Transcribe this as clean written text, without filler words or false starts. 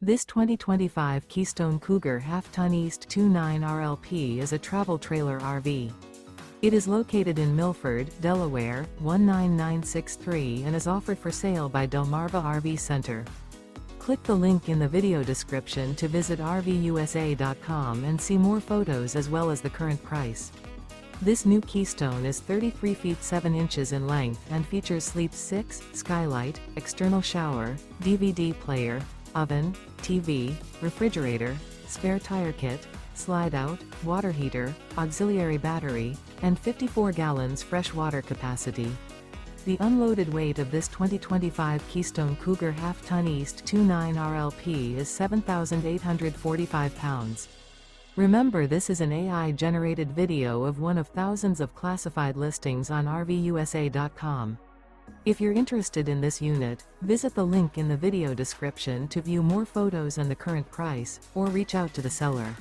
This 2025 Keystone Cougar Half-Ton East 29 RLP is a travel trailer RV. It is located in Milford, Delaware, 19963 and is offered for sale by Delmarva RV Center. Click the link in the video description to visit RVUSA.com and see more photos as well as the current price. This new Keystone is 33 feet 7 inches in length and features Sleep 6, Skylight, external shower, DVD player, oven, TV, refrigerator, spare tire kit, slide-out, water heater, auxiliary battery, and 54 gallons fresh water capacity. The unloaded weight of this 2025 Keystone Cougar Half-Ton East 29 RLP is 7,845 pounds. Remember, this is an AI-generated video of one of thousands of classified listings on RVUSA.com. If you're interested in this unit, visit the link in the video description to view more photos and the current price, or reach out to the seller.